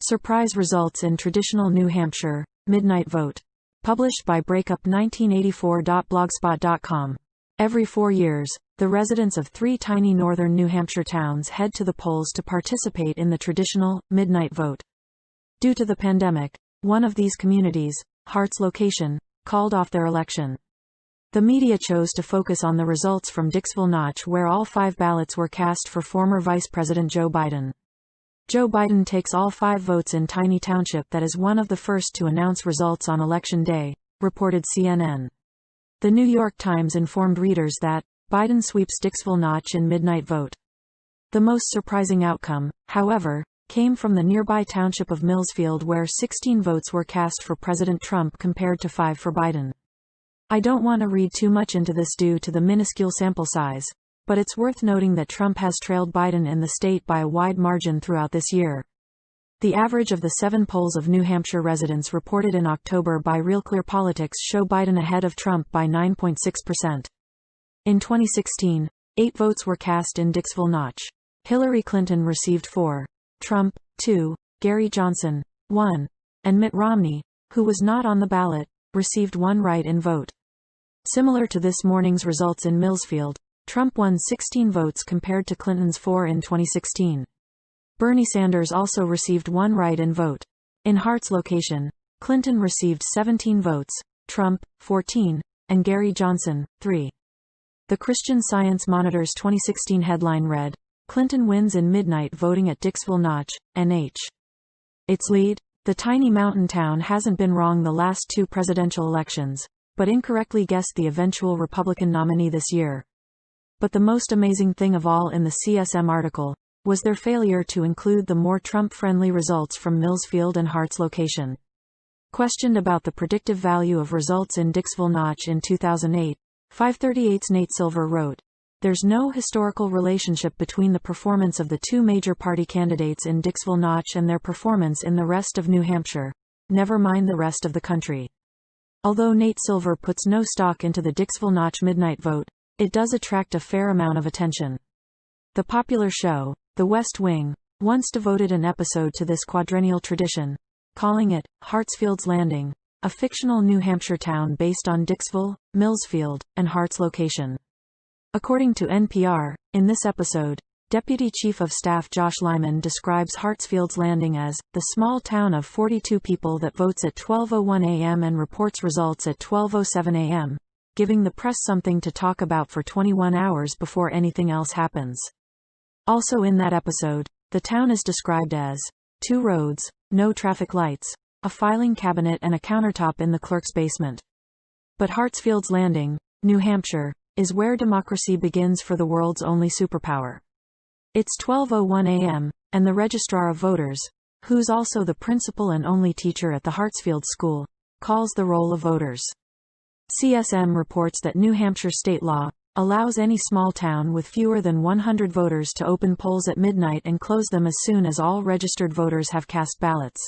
Surprise results in traditional New Hampshire, midnight vote. Published by breakup1984.blogspot.com. Every 4 years, the residents of 3 tiny northern New Hampshire towns head to the polls to participate in the traditional, midnight vote. Due to the pandemic, one of these communities, Hart's location, called off their election. The media chose to focus on the results from Dixville Notch, where all 5 ballots were cast for former Vice President Joe Biden. Joe Biden takes all 5 votes in tiny township that is one of the first to announce results on Election Day, reported CNN. The New York Times informed readers that Biden sweeps Dixville Notch in midnight vote. The most surprising outcome, however, came from the nearby township of Millsfield, where 16 votes were cast for President Trump compared to 5 for Biden. I don't want to read too much into this due to the minuscule sample size, but it's worth noting that Trump has trailed Biden in the state by a wide margin throughout this year. The average of the 7 polls of New Hampshire residents reported in October by RealClearPolitics show Biden ahead of Trump by 9.6%. In 2016, 8 votes were cast in Dixville Notch. Hillary Clinton received 4, Trump, 2, Gary Johnson, 1, and Mitt Romney, who was not on the ballot, received 1 write-in vote. Similar to this morning's results in Millsfield, Trump won 16 votes compared to Clinton's 4 in 2016. Bernie Sanders also received 1 write-in vote. In Hart's location, Clinton received 17 votes, Trump, 14, and Gary Johnson, 3. The Christian Science Monitor's 2016 headline read, "Clinton wins in midnight voting at Dixville Notch, NH." Its lead, the tiny mountain town hasn't been wrong the last 2 presidential elections, but incorrectly guessed the eventual Republican nominee this year. But the most amazing thing of all in the CSM article was their failure to include the more Trump-friendly results from Millsfield and Hart's location. Questioned about the predictive value of results in Dixville Notch in 2008, 538's Nate Silver wrote, "There's no historical relationship between the performance of the 2 major party candidates in Dixville Notch and their performance in the rest of New Hampshire, never mind the rest of the country." Although Nate Silver puts no stock into the Dixville Notch midnight vote, it does attract a fair amount of attention. The popular show, The West Wing, once devoted an episode to this quadrennial tradition, calling it Hartsfield's Landing, a fictional New Hampshire town based on Dixville, Millsfield, and Hart's location. According to NPR, in this episode, Deputy Chief of Staff Josh Lyman describes Hartsfield's Landing as the small town of 42 people that votes at 12:01 a.m. and reports results at 12:07 a.m., giving the press something to talk about for 21 hours before anything else happens. Also in that episode, the town is described as 2 roads, no traffic lights, a filing cabinet and a countertop in the clerk's basement. But Hartsfield's Landing, New Hampshire, is where democracy begins for the world's only superpower. It's 12:01 a.m., and the Registrar of Voters, who's also the principal and only teacher at the Hartsfield School, calls the roll of voters. CSM reports that New Hampshire state law allows any small town with fewer than 100 voters to open polls at midnight and close them as soon as all registered voters have cast ballots.